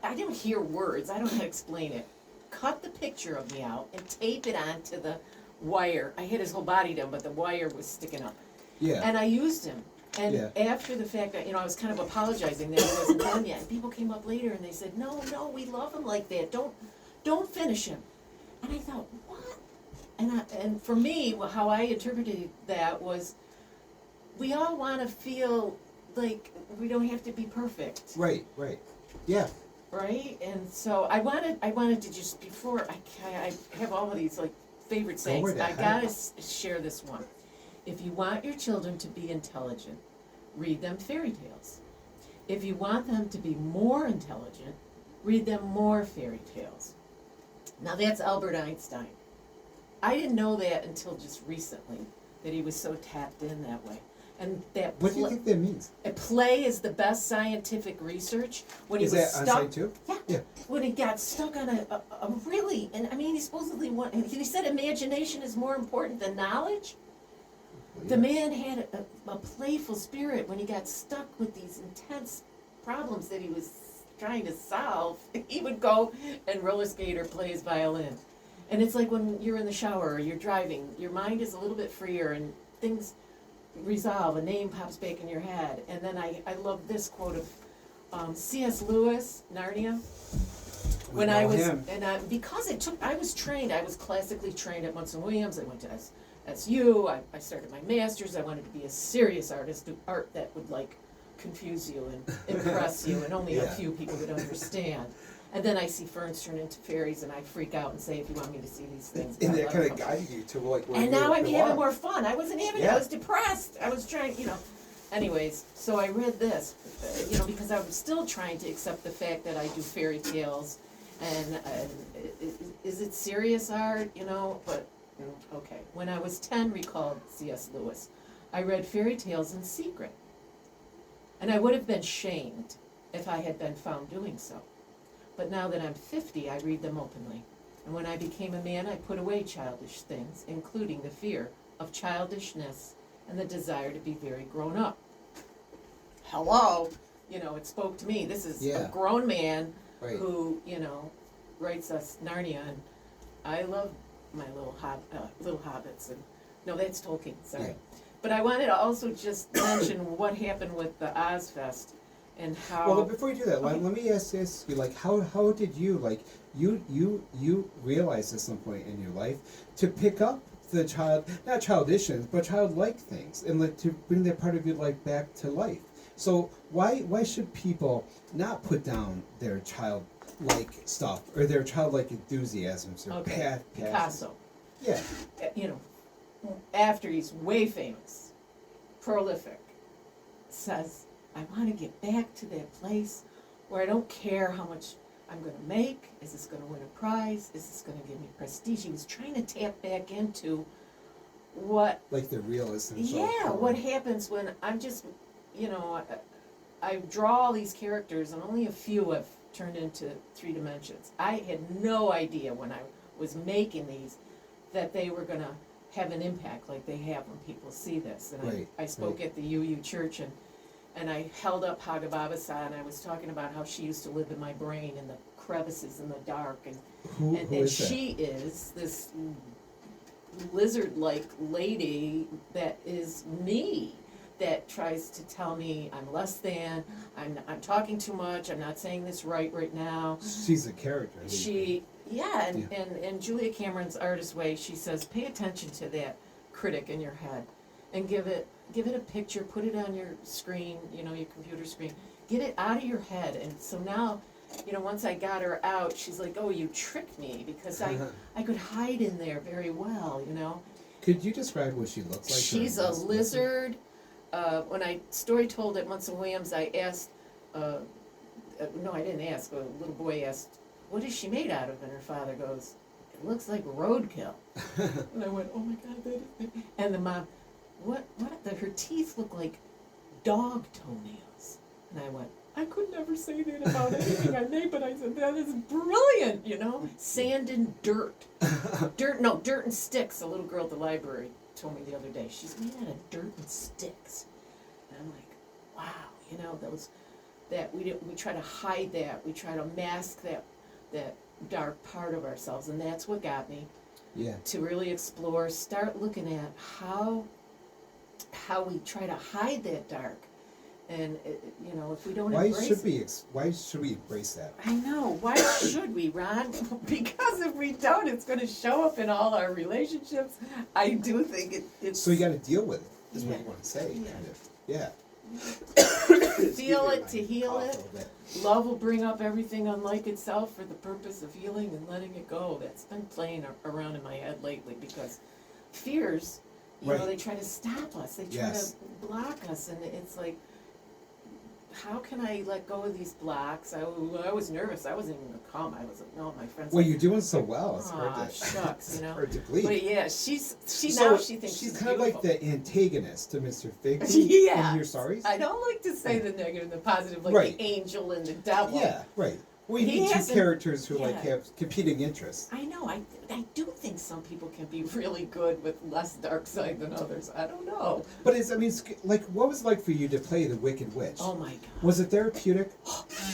I didn't hear words, I don't know how to explain it. Cut the picture of me out and tape it onto the wire. I had his whole body done, but the wire was sticking up. Yeah. And I used him. And after the fact, I was kind of apologizing that he wasn't done yet. And people came up later and they said, no, we love him like that. Don't finish him. And I thought, what? And for me, how I interpreted that was, we all want to feel like we don't have to be perfect. Right. Yeah. Right? And so I wanted to just, before I have all of these like favorite sayings, I gotta share this one. If you want your children to be intelligent, read them fairy tales. If you want them to be more intelligent, read them more fairy tales. Now that's Albert Einstein. I didn't know that until just recently, that he was so tapped in that way. And that What do you think that means? a play is the best scientific research. When he Is was that stuck, Einstein too? Yeah. When he got stuck on a really, and I mean, he supposedly he said imagination is more important than knowledge. The man had a playful spirit when he got stuck with these intense problems that he was trying to solve. He would go and roller skate or play his violin. And it's like when you're in the shower or you're driving, your mind is a little bit freer and things resolve, a name pops back in your head. And then I love this quote of C.S. Lewis, Narnia. When I was, because I was classically trained at Munson Williams. I went to SU, I started my master's. I wanted to be a serious artist, do art that would like confuse you and impress you, and only a few people would understand. And then I see ferns turn into fairies, and I freak out and say, if you want me to see these things. And that kind of guided you to like where and you now I'm belong. having more fun. I wasn't having it. I was depressed. I was trying, Anyways, so I read this, because I was still trying to accept the fact that I do fairy tales, and is it serious art, but okay. When I was 10, recalled C.S. Lewis, I read fairy tales in secret. And I would have been shamed if I had been found doing so. But now that I'm 50, I read them openly. And when I became a man, I put away childish things, including the fear of childishness and the desire to be very grown up. Hello, it spoke to me. This is a grown man who, writes us Narnia, and I love my little hobbits. And no, that's Tolkien. Sorry, but I wanted to also just mention what happened with the Ozfest, and how. Well, before you do that, let me ask you, like, how did you, like, you realized at some point in your life to pick up the not childishness, but childlike things, and like to bring that part of your life back to life. So why should people not put down their childlike stuff or their childlike enthusiasms or passions? Picasso. Yeah. You know, after he's way famous, prolific, says, I want to get back to that place where I don't care how much I'm going to make. Is this going to win a prize? Is this going to give me prestige? He was trying to tap back into what... Like the realism. Yeah, what happens when I'm just, you know, I draw all these characters and only a few have turned into 3 dimensions. I had no idea when I was making these that they were going to have an impact like they have when people see this. And I spoke at the UU church and I held up Hagababasa and I was talking about how she used to live in my brain in the crevices in the dark. And, Who and is she is this lizard-like lady that is me, that tries to tell me I'm less than, I'm talking too much, I'm not saying this right now. She's a character. And Julia Cameron's Artist Way, she says, pay attention to that critic in your head and give it a picture, put it on your screen, you know, your computer screen, get it out of your head. And so now, you know, once I got her out, she's like, oh, you tricked me, because I could hide in there very well, you know. Could you describe what she looks like? She's a lizard. When I story told at Munson Williams, I asked, no, I didn't ask, a little boy asked, what is she made out of? And her father goes, it looks like roadkill. And I went, oh my God, that is... And the mom, what, her teeth look like dog toenails. And I went, I could never say that about anything I made, but I said, that is brilliant, you know? Sand and dirt. Dirt and sticks. A little girl at the library told me the other day, she's made out of dirt and sticks. And I'm like, wow, you know, we try to hide that, we try to mask that dark part of ourselves, and that's what got me to really explore, start looking at how we try to hide that dark. And you know, if we don't why embrace should we embrace that? I know. Why should we, Ron? Because if we don't, it's going to show up in all our relationships. I do think it's. So you got to deal with it. Is Yeah. what you want to say, Yeah. kind of. Yeah. Feel it to heal it. Love will bring up everything unlike itself for the purpose of healing and letting it go. That's been playing around in my head lately, because fears, you know, they try to stop us. They try to block us, and it's like, how can I let go of these blocks? I was nervous. I wasn't even going to come. I was like, no, my friend's Well, like, you're doing so well. It's hard to... shucks, you know. hard to believe. But yeah, she So now she thinks she's she's kind beautiful. of like the antagonist to Mr. Figby Yeah. in your stories. I don't like to say the negative and the positive, like Right. the angel and the devil. Yeah, right. Well, you He need two hasn't- characters who like yeah. have competing interests. I know. I do think some people can be really good with less dark side than others. I don't know. But it's like, what was it like for you to play the Wicked Witch? Oh my God. Was it therapeutic?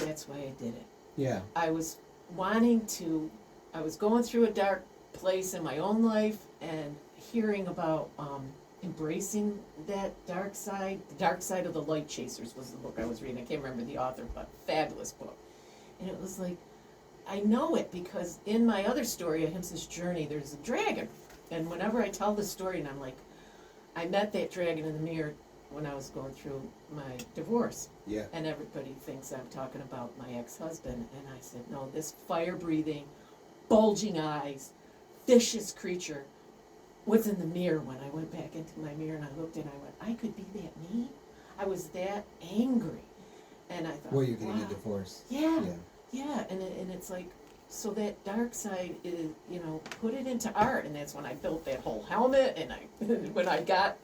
That's why I did it. Yeah. I was going through a dark place in my own life, and hearing about embracing that dark side. The Dark Side of the Light Chasers was the book I was reading. I can't remember the author, but fabulous book. And it was like, I know it because in my other story, A Himsel's Journey, there's a dragon. And whenever I tell the story, and I'm like, I met that dragon in the mirror when I was going through my divorce. Yeah. And everybody thinks I'm talking about my ex-husband. And I said, no, this fire-breathing, bulging eyes, vicious creature was in the mirror when I went back into my mirror and I looked and I went, I could be that me? I was that angry. And I thought, Well, you're getting wow. a divorce. Yeah. And it's like, so that dark side is, you know, put it into art. And that's when I built that whole helmet, and when I got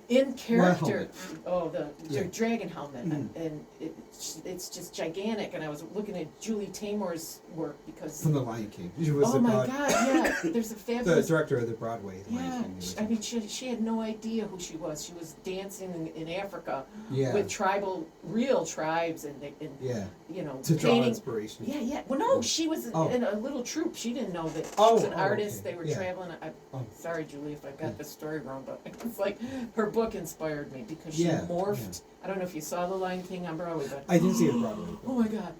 in character. Oh, the dragon helmet, and it's just gigantic. And I was looking at Julie Taymor's work because From The Lion King. She was oh my God, yeah, there's a the fabulous. director of the Broadway. The Yeah, Lion King, I mean, she had no idea who she was. She was dancing in Africa yeah. with real tribes, and Yeah. you know, To draw painting. inspiration. Yeah. Well, no, she was Oh. in a little troupe. She didn't know that she Oh, was an oh, artist. okay. They were Yeah. traveling. Oh. Sorry, Julie, if I got the story wrong, but it's like her book inspired me because she Yeah, morphed. I don't know if you saw The Lion King on Broadway, but I didn't see it Broadway. oh my God,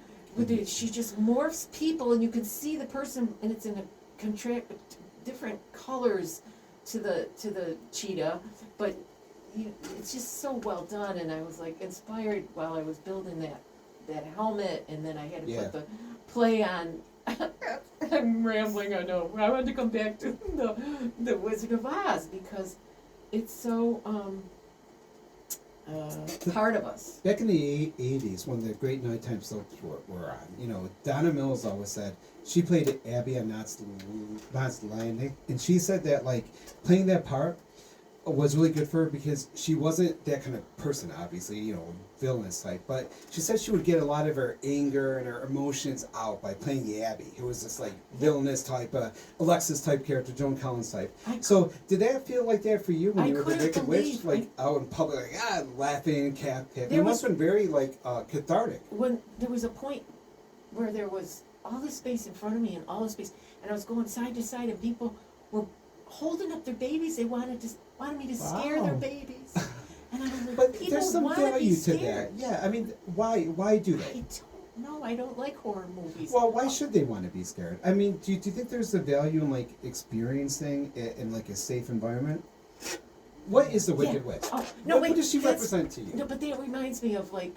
she just morphs people, and you can see the person, and it's in a different colors to the cheetah, but it's just so well done. And I was like inspired while I was building that helmet, and then I had to put the play on. I'm rambling, I know. I wanted to come back to the Wizard of Oz because it's so part of us. Back in the 80s, when the great nighttime soaps were on, Donna Mills always said, she played Abby on Knots Landing, and she said that, like, playing that part was really good for her because she wasn't that kind of person, obviously, villainous type, but she said she would get a lot of her anger and her emotions out by playing the Abby, who was this, like, villainous type, Alexis type character, Joan Collins type. So, did that feel like that for you when you were the Wicked Witch? Like, out in public, like, laughing, cackling? It must have been very, like, cathartic. When there was a point where there was all this space in front of me and all this space, and I was going side to side, and people were holding up their babies. They wanted me to scare their babies. And I was like, But people there's some want to be value to scared. that. Yeah, I mean, why do that? I don't know. I don't like horror movies. Well, why should they want to be scared? I mean, do you think there's a value in, like, experiencing it in, like, a safe environment? What is the Wicked Witch? Oh, no, what does she that's- represent to you? No, but that reminds me of like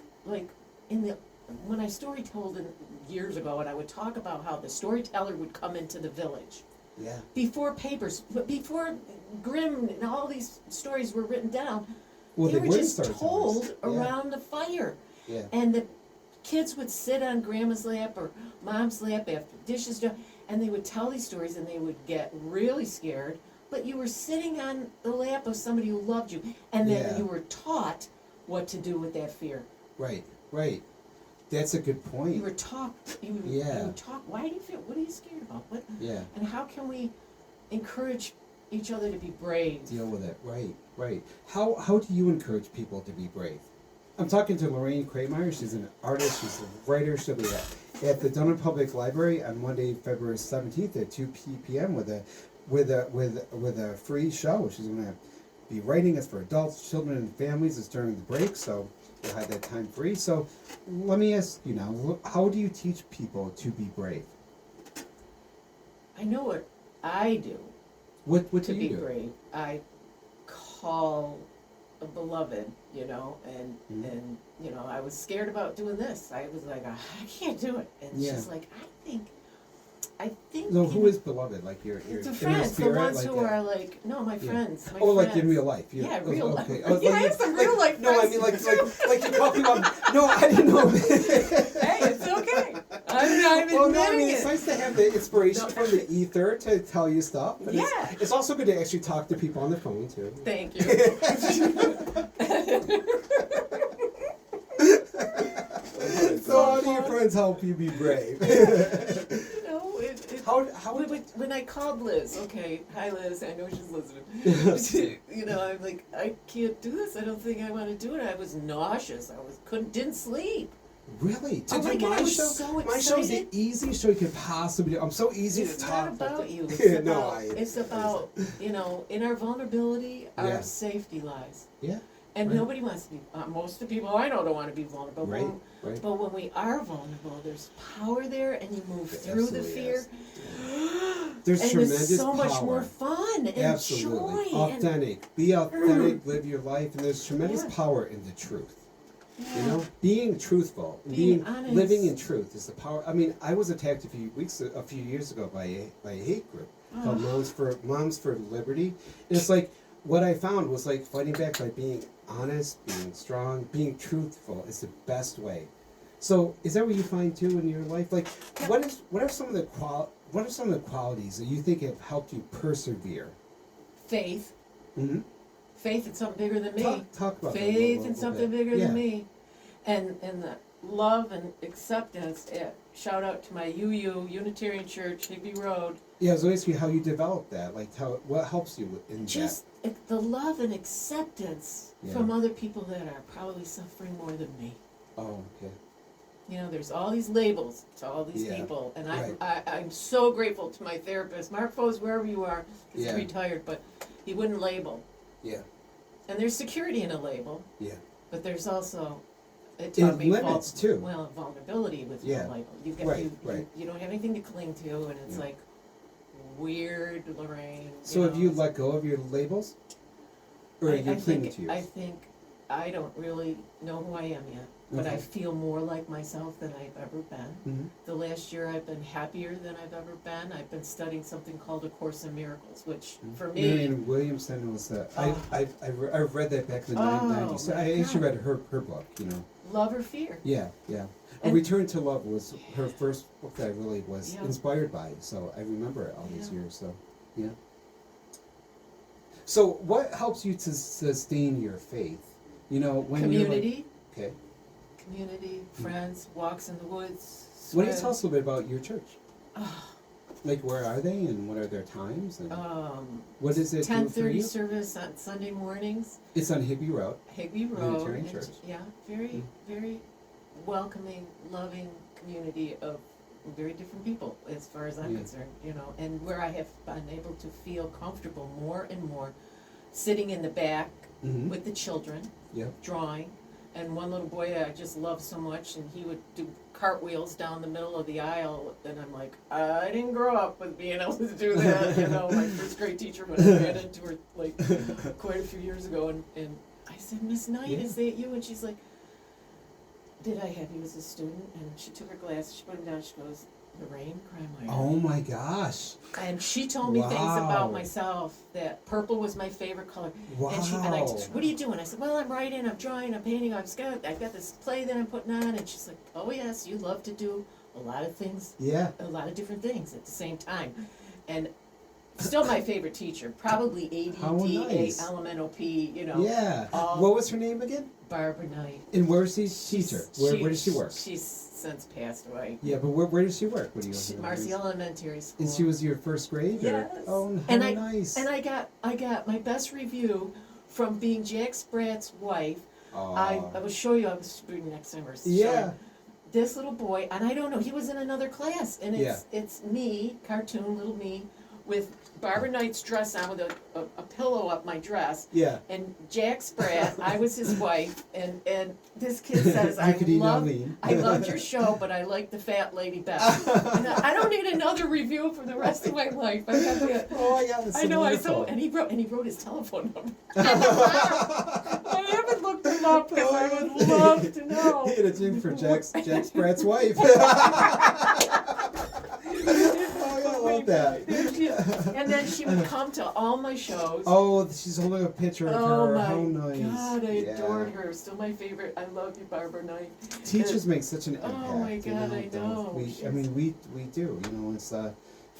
when I story told years ago, and I would talk about how the storyteller would come into the village. Yeah. Before papers, before Grimm and all these stories were written down, Well, they were just storytellers. told Yeah. around the fire. Yeah. And the kids would sit on grandma's lap or mom's lap after dishes done, and they would tell these stories, and they would get really scared. But you were sitting on the lap of somebody who loved you, and then Yeah. you were taught what to do with that fear. Right. That's a good point. You were taught. You were taught. Why do you feel? What are you scared about? What? Yeah. And how can we encourage each other to be brave? Deal with it. Right. How do you encourage people to be brave? I'm talking to Lorraine Kreimeyer. She's an artist. She's a writer. She'll be at the Dunham Public Library on Monday, February 17th at 2 p.m. with a free show. She's going to be writing. It's for adults, children, and families. It's during the break, so you'll have that time free. So let me ask you now, how do you teach people to be brave? I know what I do What to do be you do? brave. I call a beloved, and I was scared about doing this. I was like, I can't do it. And Yeah. she's like, I think. So who is beloved? Like your It's the inner friends, the spirit, ones like who that? are like, no, my friends. My Like in friends. real life. Yeah, real life. okay. Yeah, I have some real life No, I friends. mean like you call people. No, I didn't know. Hey, it's okay. I'm Well, no, I admitting mean it. it's nice to have the inspiration No. from the ether to tell you stuff. But Yeah. It's also good to actually talk to people on the phone too. Thank you. So how do your friends help you be brave? When I called Liz, okay, hi Liz, I know she's listening. I'm like, I can't do this. I don't think I want to do it. I was nauseous. Didn't sleep. Really? Oh my God, I was so my show's the excited. easiest show you could possibly do. I'm so easy It's to talk. not about you. It's Yeah, about, no, it's about, in our vulnerability, our Yeah. safety lies. Yeah. And Right. nobody wants to be, most of the people I know don't want to be vulnerable. Right. But, Right. but when we are vulnerable, there's power there, and you move through the Absolutely fear. There's and tremendous there's so much power. more fun and Absolutely. joy. Authentic. Be authentic, live your life, and there's tremendous Yeah. power in the truth. Yeah. Being truthful, Being honest. living in truth is the power. I mean, I was attacked a few years ago by a hate group called Moms for Liberty. And it's like what I found was like fighting back by being honest, being strong, being truthful is the best way. So is that what you find too in your life? Like, what are some of the qualities that you think have helped you persevere? Faith. Mm-hmm. Faith in something bigger than me. Talk about that a Faith little in something bit. bigger Yeah. than me. And the love and acceptance. Shout out to my Unitarian Church, Figby Road. Yeah, I was asking you how you developed that. Like, what helps you in Just the love and acceptance Yeah. from other people that are probably suffering more than me. that? Oh, okay. There's all these labels to all these Yeah, people, and right. I'm so grateful to my therapist, Mark Foes, wherever you are, he's Yeah. retired, but he wouldn't label. Yeah. And there's security in a label, Yeah. but there's also, it It taught me limits, too. well, vulnerability with Yeah. the label. You've got, Right, right. You don't have anything to cling to, and it's Yeah. like, weird, Lorraine. So have you let go of your labels? Or are you clinging to yours? I think I don't really know who I am yet, but I Okay. feel more like myself than I've ever been. Mhm. The last year I've been happier than I've ever been. I've been studying something called A Course in Miracles, which for me, Marianne Williamson was that. I've read that back in the Oh, 90s. So my I actually God. read her book, you know. love or fear. Yeah, yeah. A And- Return to Love was her first book that I really was Yeah. inspired by. So I remember it all these Yeah. years. So, yeah. So what helps you to sustain your faith? You know, when Community, you're like, okay. community, friends, walks in the woods. Why don't you swim. tell us a little bit about your church? Ah, Like, where are they and what are their times? And what does it do for 10:30 you? service on Sunday mornings. It's on Higby Road. Higby Road. Unitarian and- Church. Yeah, very, very welcoming, loving community of very different people, as far as I'm Yeah. concerned, you know, and where I have been able to feel comfortable more and more, sitting in the back Mm-hmm. with the children, Yep. drawing, and one little boy I just loved so much, and he would do cartwheels down the middle of the aisle, and I'm like, I didn't grow up with being able to do that, you know, my first grade teacher, when I ran into her, like, quite a few years ago, and I said, Miss Knight, Yeah. is that you? And she's like, did I have you as a student? And she took her glasses, she put them down, she goes, Lorraine Kreimeyer. Oh my gosh. And she told me things Wow. about myself, that purple was my favorite color. Wow. And I said, what are you doing? I said, well, I'm writing, I'm drawing, I'm painting, I've got this play that I'm putting on. And she's like, oh yes, you love to do a lot of things, Yeah. a lot of different things at the same time. And still my favorite teacher, probably How ADD, nice. LMNOP, you know. Yeah. all- What was her name again? Barbara Knight. And where's she teacher? Where does she work? She's since passed away. Yeah, but where does she work? What do you Marcy Elementary School. And she was your first grade? Or? Yes. Oh, how And nice. I got my best review from being Jack Spratt's wife. I will show you. I was reading next time. Yeah. This little boy, and I don't know. He was in another class, and it's me, cartoon little me, with Barbara Knight's dress on with a pillow up my dress. Yeah. And Jack Spratt, I was his wife, and this kid says, You could eat I lean. loved your show, but I like the fat lady best. And I don't need another review for the rest of my life. I have that. Oh my God, that's so I know, wonderful. and he wrote his telephone number. I haven't looked him up because I would love to know. He had a drink for Jack Spratt's wife. Oh, I love that. And then she would come to all my shows. Oh, she's holding a picture of Oh her. my How nice. God, I Yeah. adored her. Still my favorite. I love you, Barbara Knight. Teachers make such an impact. Oh my God, I know. We do. You know, it's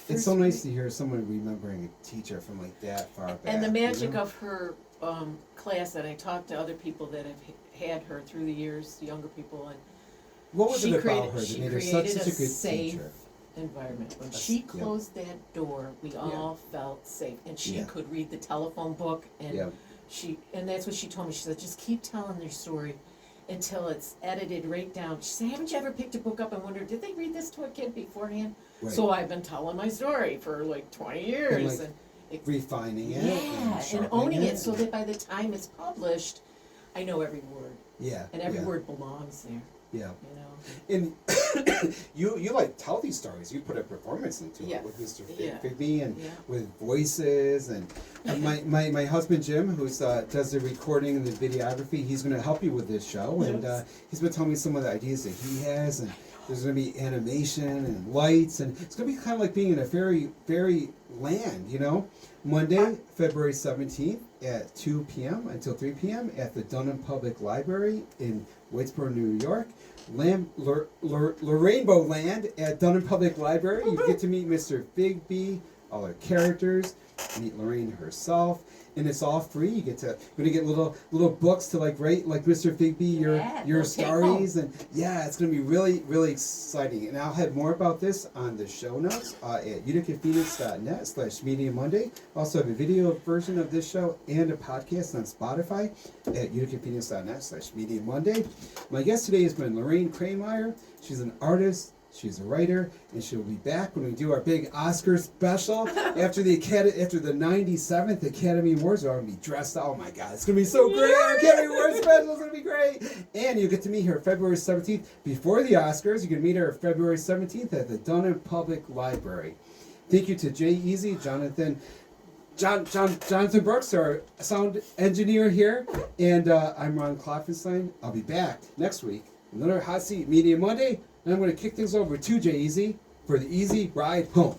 First so nice grade. to hear someone remembering a teacher from like that far back. And the magic you know? of her class, that I talked to other people that have had her through the years, younger people, and What was she it created- about her that she made her such created a a good safe teacher? environment. When That's- she yeah. closed that door, we all felt safe, and she Yeah. could read the telephone book, and Yeah. and that's what she told me. She said, just keep telling their story until it's edited right down. She said, haven't you ever picked a book up and wondered, did they read this to a kid beforehand? Right. So I've been telling my story for like 20 years, like, and it, refining it. yeah, and, and sharpening owning it it. so that by the time it's published, I know every word, Yeah. and every yeah, word belongs there, Yeah. you know? And you like tell these stories. You put a performance into Yeah. it with Mr. Yeah. Figby and Yeah. with voices and my husband Jim, who's does the recording and the videography. He's going to help you with this show, and Yes. he's been telling me some of the ideas that he has, and there's going to be animation and lights, and it's going to be kind of like being in a fairy land, you know. Monday, February 17th at 2 p.m. until 3 p.m. at the Dunham Public Library in Whitesboro, New York. Rainbow Land at Dunham Public Library. You get to meet Mr. Figby, all our characters, meet Lorraine herself, and it's all free. You get to gonna get little books to like write like Mr. Figby your Yeah, your they'll take stories, and yeah, it's gonna be really exciting. And I'll have more about this on the show notes at uticaphoenix.net/Media Monday. Also have a video version of this show and a podcast on Spotify at uticaphoenix.net/Media Monday. My guest today has been Lorraine Kreimeyer. She's an artist. She's a writer, and she'll be back when we do our big Oscar special after the 97th Academy Awards. We're gonna be dressed. Oh my God, it's gonna be so great! Our Academy Awards special is gonna be great, and you get to meet her February 17th before the Oscars. You can meet her February 17th at the Dunham Public Library. Thank you to Jay Easy, Jonathan Brooks, our sound engineer here, and I'm Ron Klopfenstein. I'll be back next week, another Hot Seat Media Monday, and I'm going to kick things over to Jay Easy for the easy ride home.